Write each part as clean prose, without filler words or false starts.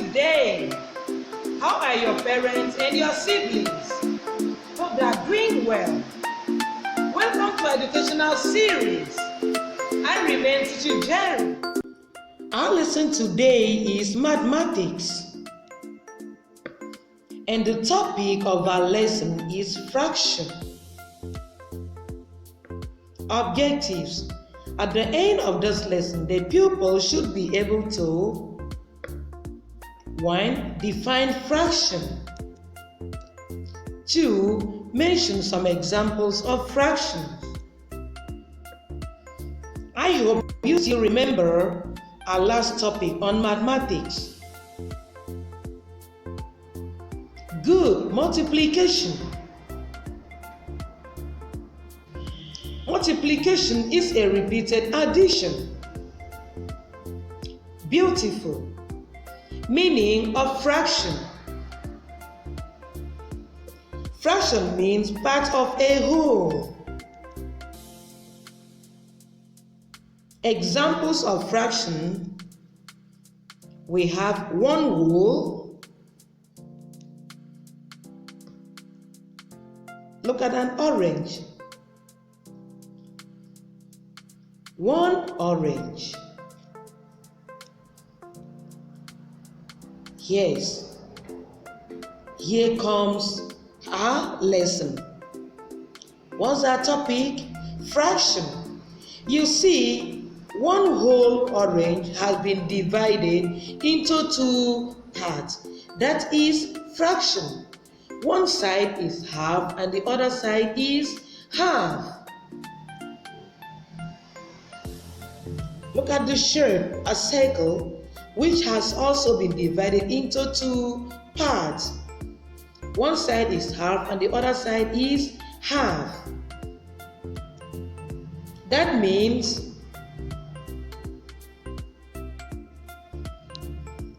today? How are your parents and your siblings? Hope they are doing well. Welcome to our educational series. I remain Teacher Jerry. Our lesson today is mathematics. And the topic of our lesson is fraction. Objectives. At the end of this lesson, the pupil should be able to 1. Define fraction. 2. Mention some examples of fractions. I hope you still remember our last topic on mathematics. Good. Multiplication. Multiplication is a repeated addition. Beautiful. Meaning of fraction. Fraction means part of a whole. Examples of fraction, we have one whole. Look at an orange. One orange. Yes, here comes our lesson. What's our topic? Fraction. You see, one whole orange has been divided into two parts. That is fraction. One side is half and the other side is half. Look at the shape, a circle, which has also been divided into two parts. One side is half and the other side is half. That means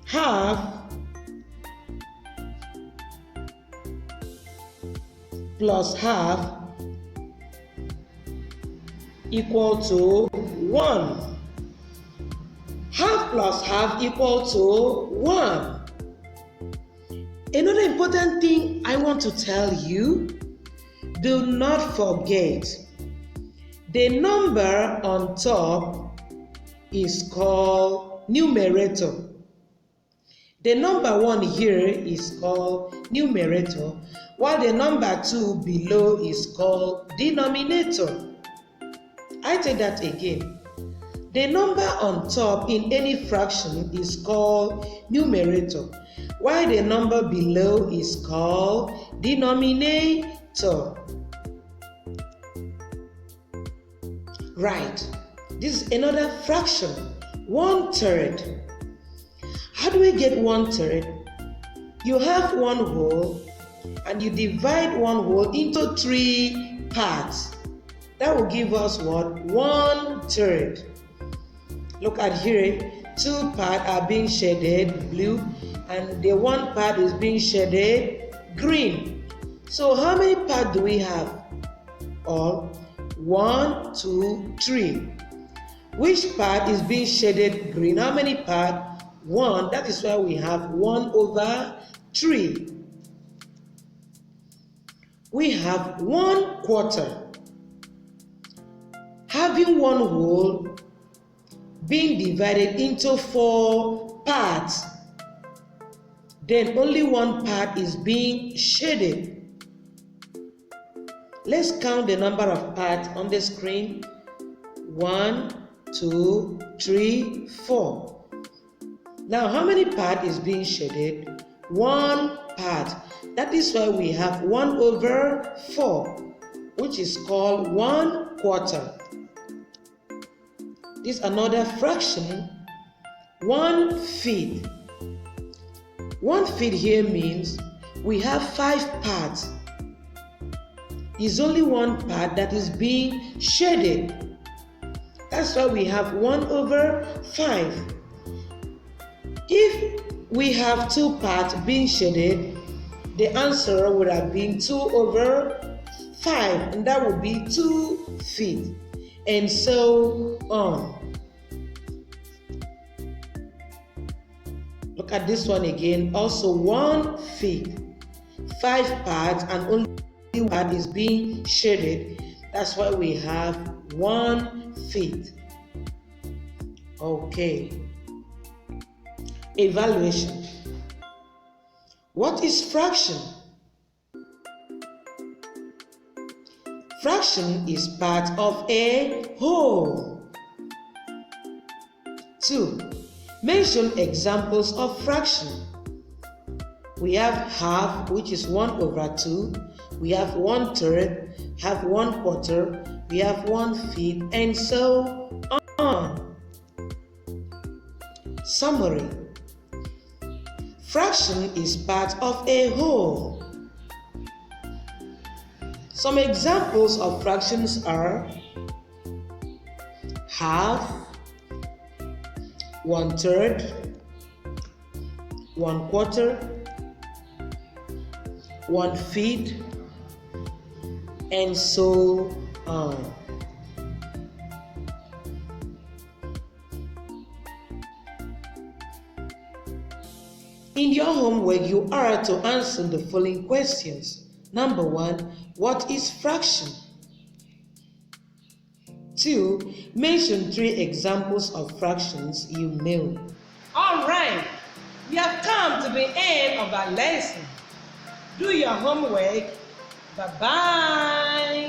half plus half equal to 1. Half plus half equal to 1. Another important thing I want to tell you, do not forget, the number on top is called numerator. The number 1 here is called numerator, while the number 2 below is called denominator. I take that again. The number on top in any fraction is called numerator, while the number below is called denominator. Right, this is another fraction, 1/3. How do we get 1/3? You have one whole and you divide one whole into 3 parts. That will give us what? 1/3. Look at here, 2 parts are being shaded blue and the 1 part is being shaded green. So how many parts do we have? All 1, 2, 3. Which part is being shaded green? How many parts? 1. That is why we have 1/3. We have 1/4. Having one whole being divided into 4 parts, then only 1 part is being shaded. Let's count the number of parts on the screen. 1, 2, 3, 4. Now, how many parts is being shaded? 1 part. That is why we have 1/4, which is called 1/4. This is another fraction, 1/5. 1/5 here means we have 5 parts. It's only 1 part that is being shaded. That's why we have 1/5. If we have 2 parts being shaded, the answer would have been 2/5, and that would be 2/5. And so on. Look at this one again. Also 1/5. 5 parts and only one part is being shaded. That's why we have 1/5. Okay. Evaluation. What is fraction? Fraction is part of a whole. 2. Mention examples of fraction. We have half, which is 1/2. We have 1/3, have 1/4, we have 1/5, and so on. Summary. Fraction is part of a whole. Some examples of fractions are half, 1/3, 1/4, 1/5, and so on. In your homework, you are to answer the following questions. Number 1, what is fraction? 2, mention 3 examples of fractions you know. All right, we have come to the end of our lesson. Do your homework. Bye-bye.